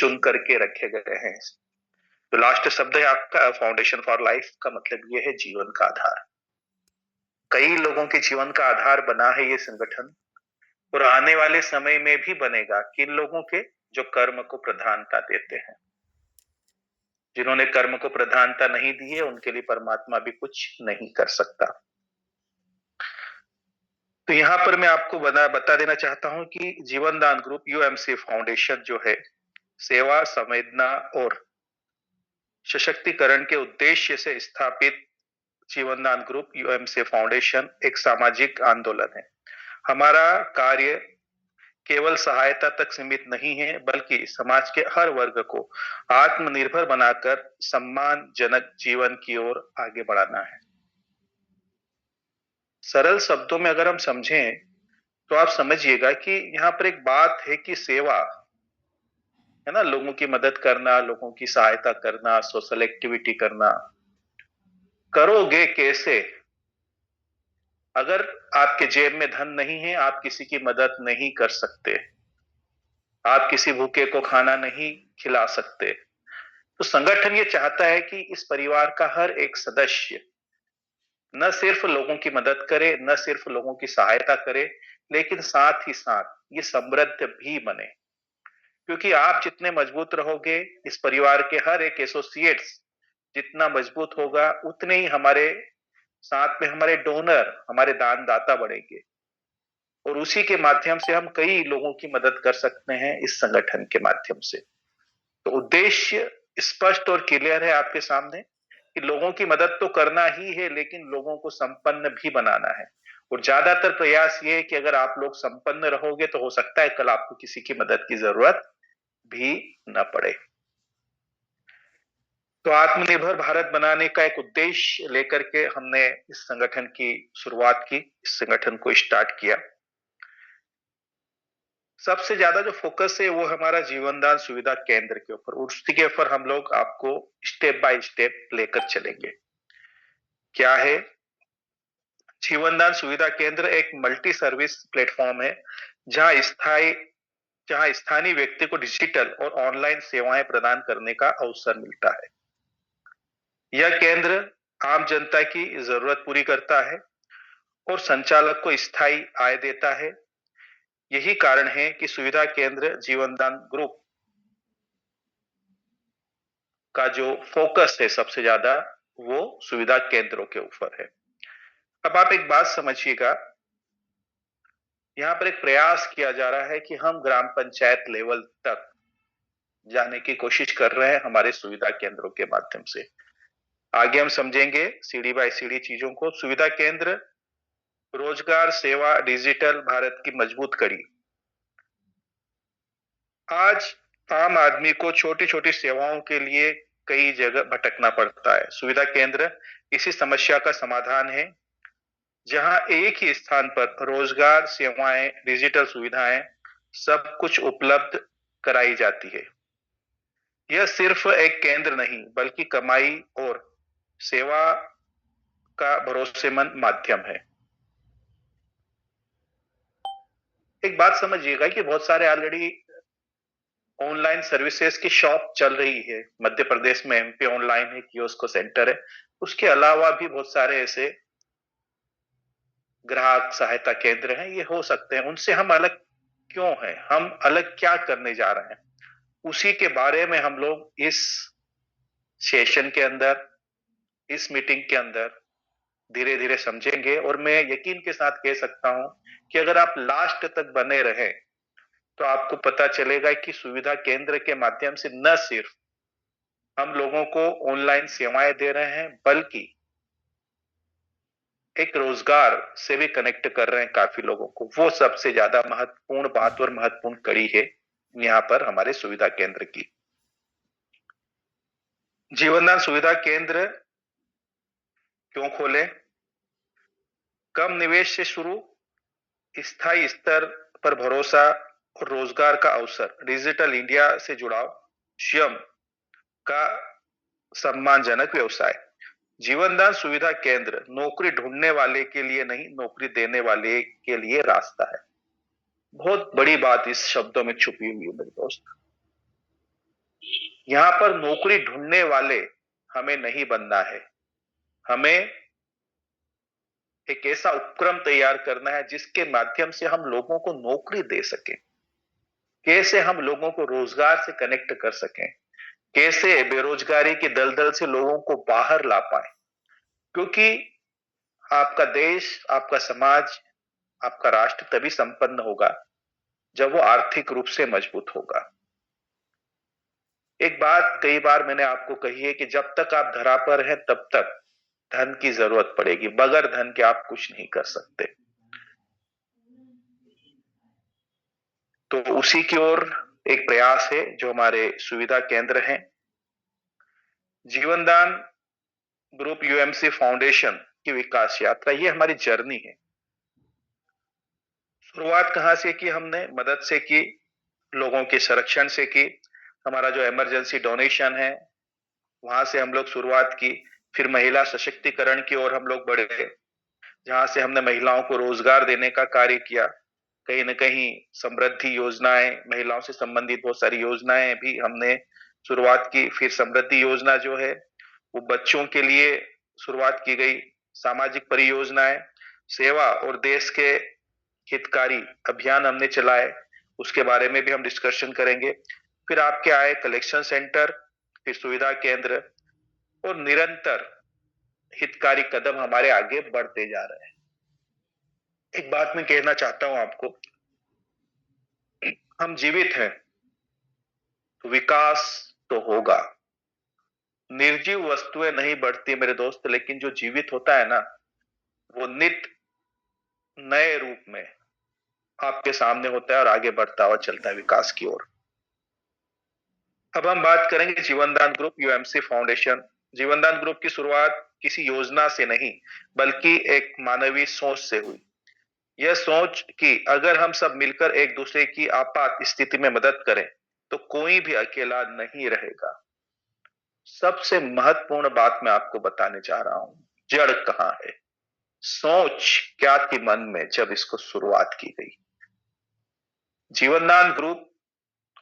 चुन करके रखे गए हैं। तो लास्ट शब्द है आपका फाउंडेशन फॉर लाइफ का मतलब ये है जीवन का आधार। कई लोगों के जीवन का आधार बना है ये संगठन, और आने वाले समय में भी बनेगा। किन लोगों के? जो कर्म को प्रधानता देते हैं। जिन्होंने कर्म को प्रधानता नहीं दी है उनके लिए परमात्मा भी कुछ नहीं कर सकता। तो यहां पर मैं आपको बता देना चाहता हूं कि जीवन दान ग्रुप यूएमसी फाउंडेशन जो है, सेवा, संवेदना और सशक्तिकरण के उद्देश्य से स्थापित जीवन दान ग्रुप यूएमसी फाउंडेशन एक सामाजिक आंदोलन है। हमारा कार्य केवल सहायता तक सीमित नहीं है, बल्कि समाज के हर वर्ग को आत्मनिर्भर बनाकर सम्मानजनक जीवन की ओर आगे बढ़ाना है। सरल शब्दों में अगर हम समझें तो आप समझिएगा कि यहाँ पर एक बात है कि सेवा है ना, लोगों की मदद करना, लोगों की सहायता करना, सोशल एक्टिविटी करना। करोगे कैसे? अगर आपके जेब में धन नहीं है, आप किसी की मदद नहीं कर सकते, आप किसी भूखे को खाना नहीं खिला सकते। तो संगठन ये चाहता है कि इस परिवार का हर एक सदस्य न सिर्फ लोगों की मदद करे, न सिर्फ लोगों की सहायता करे, लेकिन साथ ही साथ ये समृद्ध भी बने। क्योंकि आप जितने मजबूत रहोगे, इस परिवार के हर एक एसोसिएट्स जितना मजबूत होगा, उतने ही हमारे साथ में हमारे डोनर, हमारे दानदाता बढ़ेंगे, और उसी के माध्यम से हम कई लोगों की मदद कर सकते हैं इस संगठन के माध्यम से। तो उद्देश्य स्पष्ट और क्लियर है आपके सामने कि लोगों की मदद तो करना ही है, लेकिन लोगों को संपन्न भी बनाना है। और ज्यादातर प्रयास ये है कि अगर आप लोग संपन्न रहोगे तो हो सकता है कल आपको किसी की मदद की जरूरत भी न पड़े। तो आत्मनिर्भर भारत बनाने का एक उद्देश्य लेकर के हमने इस संगठन की शुरुआत की, इस संगठन को स्टार्ट किया। सबसे ज्यादा जो फोकस है वो हमारा जीवनदान सुविधा केंद्र के ऊपर, उसी के ऊपर हम लोग आपको स्टेप बाय स्टेप लेकर चलेंगे। क्या है जीवनदान सुविधा केंद्र? एक मल्टी सर्विस प्लेटफॉर्म है जहां स्थानीय व्यक्ति को डिजिटल और ऑनलाइन सेवाएं प्रदान करने का अवसर मिलता है। यह केंद्र आम जनता की जरूरत पूरी करता है और संचालक को स्थायी आय देता है। यही कारण है कि सुविधा केंद्र जीवनदान ग्रुप का जो फोकस है सबसे ज्यादा, वो सुविधा केंद्रों के ऊपर है। अब आप एक बात समझिएगा, यहाँ पर एक प्रयास किया जा रहा है कि हम ग्राम पंचायत लेवल तक जाने की कोशिश कर रहे हैं हमारे सुविधा केंद्रों के माध्यम से। आगे हम समझेंगे सीढ़ी बाय सीढ़ी चीजों को। सुविधा केंद्र रोजगार, सेवा, डिजिटल भारत की मजबूत कड़ी। आज आम आदमी को छोटी छोटी सेवाओं के लिए कई जगह भटकना पड़ता है। सुविधा केंद्र इसी समस्या का समाधान है, जहां एक ही स्थान पर रोजगार, सेवाएं, डिजिटल सुविधाएं सब कुछ उपलब्ध कराई जाती है। यह सिर्फ एक केंद्र नहीं, बल्कि कमाई और सेवा का भरोसेमंद माध्यम है। एक बात समझिएगा कि बहुत सारे ऑलरेडी ऑनलाइन सर्विसेज की शॉप चल रही है। मध्य प्रदेश में एमपी ऑनलाइन है, कियोस्को सेंटर है। उसके अलावा भी बहुत सारे ऐसे ग्राहक सहायता केंद्र हैं, ये हो सकते हैं। उनसे हम अलग क्यों हैं? हम अलग क्या करने जा रहे हैं? उसी के बारे में हम लोग इस सेशन के अंदर, इस मीटिंग के अंदर धीरे धीरे समझेंगे। और मैं यकीन के साथ कह सकता हूं कि अगर आप लास्ट तक बने रहे तो आपको पता चलेगा कि सुविधा केंद्र के माध्यम से न सिर्फ हम लोगों को ऑनलाइन सेवाएं दे रहे हैं, बल्कि एक रोजगार से भी कनेक्ट कर रहे हैं काफी लोगों को। वो सबसे ज्यादा महत्वपूर्ण बात और महत्वपूर्ण कड़ी है यहाँ पर हमारे सुविधा केंद्र की। जीवनदान सुविधा केंद्र क्यों खोले? कम निवेश से शुरू, स्थायी स्तर पर भरोसा और रोजगार का अवसर, डिजिटल इंडिया से जुड़ाव, स्वयं का सम्मानजनक व्यवसाय। जीवनदान सुविधा केंद्र नौकरी ढूंढने वाले के लिए नहीं, नौकरी देने वाले के लिए रास्ता है। बहुत बड़ी बात इस शब्दों में छुपी हुई है मेरे दोस्त। यहां पर नौकरी ढूंढने वाले हमें नहीं बनना है। हमें एक ऐसा उपक्रम तैयार करना है जिसके माध्यम से हम लोगों को नौकरी दे सकें, कैसे हम लोगों को रोजगार से कनेक्ट कर सकें, कैसे बेरोजगारी की दलदल से लोगों को बाहर ला पाए। क्योंकि आपका देश, आपका समाज, आपका राष्ट्र तभी संपन्न होगा जब वो आर्थिक रूप से मजबूत होगा। एक बात कई बार मैंने आपको कही है कि जब तक आप धरा पर हैं तब तक धन की जरूरत पड़ेगी, बगैर धन के आप कुछ नहीं कर सकते। तो उसी की ओर एक प्रयास है जो हमारे सुविधा केंद्र हैं। जीवनदान ग्रुप यूएमसी फाउंडेशन की विकास यात्रा, ये हमारी जर्नी है। शुरुआत कहां से की हमने? मदद से की, लोगों के संरक्षण से की। हमारा जो इमरजेंसी डोनेशन है वहां से हम लोग शुरुआत की। फिर महिला सशक्तिकरण की ओर हम लोग बढ़े, जहां से हमने महिलाओं को रोजगार देने का कार्य किया। कहीं न कहीं समृद्धि योजनाएं, महिलाओं से संबंधित बहुत सारी योजनाएं भी हमने शुरुआत की। फिर समृद्धि योजना जो है वो बच्चों के लिए शुरुआत की गई। सामाजिक परियोजनाएं, सेवा और देश के हितकारी अभियान हमने चलाए, उसके बारे में भी हम डिस्कशन करेंगे। फिर आपके आए कलेक्शन सेंटर, फिर सुविधा केंद्र, और निरंतर हितकारी कदम हमारे आगे बढ़ते जा रहे हैं। एक बात मैं कहना चाहता हूं आपको, हम जीवित हैं तो विकास तो होगा। निर्जीव वस्तुएं नहीं बढ़ती मेरे दोस्त, लेकिन जो जीवित होता है ना, वो नित नए रूप में आपके सामने होता है और आगे बढ़ता हुआ चलता है विकास की ओर। अब हम बात करेंगे जीवनदान ग्रुप यूएमसी फाउंडेशन। जीवनदान ग्रुप की शुरुआत किसी योजना से नहीं, बल्कि एक मानवीय सोच से हुई। यह सोच कि अगर हम सब मिलकर एक दूसरे की आपात स्थिति में मदद करें तो कोई भी अकेला नहीं रहेगा। सबसे महत्वपूर्ण बात मैं आपको बताने जा रहा हूं, जड़ कहां है, सोच क्या थी मन में जब इसको शुरुआत की गई। जीवनदान ग्रुप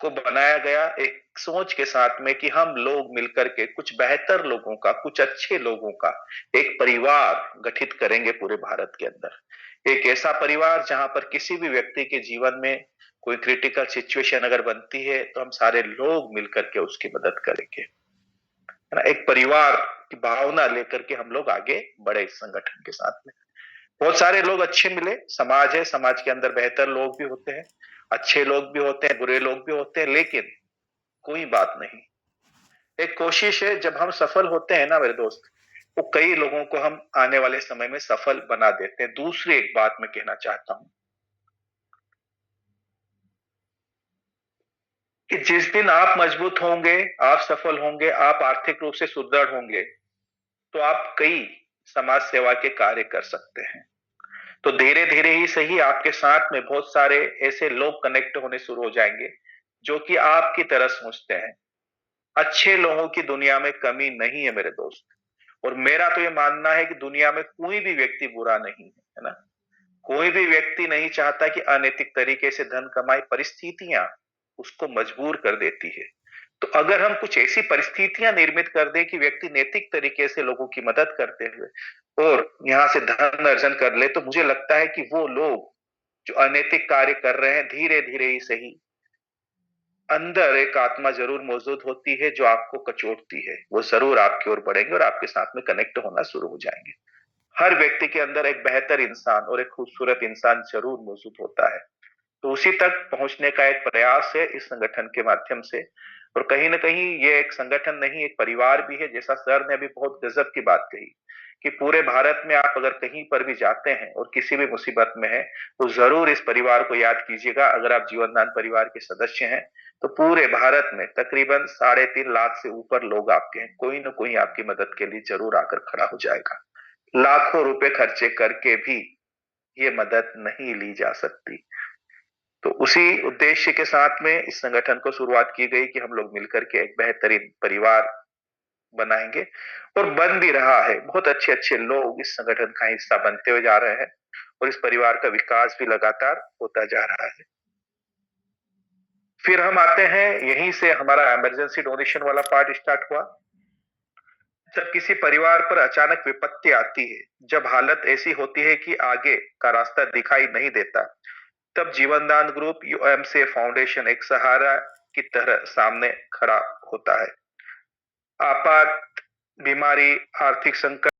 को बनाया गया एक सोच के साथ में कि हम लोग मिलकर के कुछ बेहतर लोगों का, कुछ अच्छे लोगों का एक परिवार गठित करेंगे पूरे भारत के अंदर। एक ऐसा परिवार जहां पर किसी भी व्यक्ति के जीवन में कोई क्रिटिकल सिचुएशन अगर बनती है तो हम सारे लोग मिलकर के उसकी मदद करेंगे, है ना। एक परिवार की भावना लेकर के हम लोग आगे बढ़े इस संगठन के साथ में। बहुत सारे लोग अच्छे मिले, समाज है, समाज के अंदर बेहतर लोग भी होते हैं, अच्छे लोग भी होते हैं, बुरे लोग भी होते हैं, लेकिन कोई बात नहीं। एक कोशिश है, जब हम सफल होते हैं ना मेरे दोस्त, वो कई लोगों को हम आने वाले समय में सफल बना देते हैं। दूसरी एक बात मैं कहना चाहता हूं कि जिस दिन आप मजबूत होंगे, आप सफल होंगे, आप आर्थिक रूप से सुदृढ़ होंगे, तो आप कई समाज सेवा के कार्य कर सकते हैं। तो धीरे धीरे ही सही आपके साथ में बहुत सारे ऐसे लोग कनेक्ट होने शुरू हो जाएंगे जो कि आपकी तरह सोचते हैं। अच्छे लोगों की दुनिया में कमी नहीं है मेरे दोस्त। और मेरा तो ये मानना है कि दुनिया में कोई भी व्यक्ति बुरा नहीं है ना। कोई भी व्यक्ति नहीं चाहता कि अनैतिक तरीके से धन कमाए, परिस्थितियां उसको मजबूर कर देती है। तो अगर हम कुछ ऐसी परिस्थितियां निर्मित कर दें कि व्यक्ति नैतिक तरीके से लोगों की मदद करते हुए और यहां से धन अर्जन कर ले, तो मुझे लगता है कि वो लोग जो अनैतिक कार्य कर रहे हैं, धीरे धीरे ही सही अंदर एक आत्मा जरूर मौजूद होती है जो आपको कचोटती है, वो जरूर आपकी ओर बढ़ेंगे और आपके साथ में कनेक्ट होना शुरू हो जाएंगे। हर व्यक्ति के अंदर एक बेहतर इंसान और एक खूबसूरत इंसान जरूर मौजूद होता है। तो उसी तक पहुंचने का एक प्रयास है इस संगठन के माध्यम से। और कहीं ना कहीं ये एक संगठन नहीं, एक परिवार भी है। जैसा सर ने अभी बहुत गजब की बात कही कि पूरे भारत में आप अगर कहीं पर भी जाते हैं और किसी भी मुसीबत में है, तो जरूर इस परिवार को याद कीजिएगा। अगर आप जीवनदान परिवार के सदस्य हैं तो पूरे भारत में तकरीबन 3.5 लाख से ऊपर लोग आपके हैं, कोई ना कोई आपकी मदद के लिए जरूर आकर खड़ा हो जाएगा। लाखों रुपए खर्चे करके भी ये मदद नहीं ली जा सकती। तो उसी उद्देश्य के साथ में इस संगठन को शुरुआत की गई कि हम लोग मिलकर के एक बेहतरीन परिवार बनाएंगे, और बन भी रहा है। बहुत अच्छे अच्छे लोग इस संगठन का हिस्सा बनते हुए जा रहे हैं और इस परिवार का विकास भी लगातार होता जा रहा है। फिर हम आते हैं, यहीं से हमारा इमरजेंसी डोनेशन वाला पार्ट स्टार्ट हुआ। जब किसी परिवार पर अचानक विपत्ति आती है, जब हालत ऐसी होती है कि आगे का रास्ता दिखाई नहीं देता, तब जीवनदान ग्रुप यूएमसी फाउंडेशन एक सहारा की तरह सामने खड़ा होता है। आपात बीमारी, आर्थिक संकट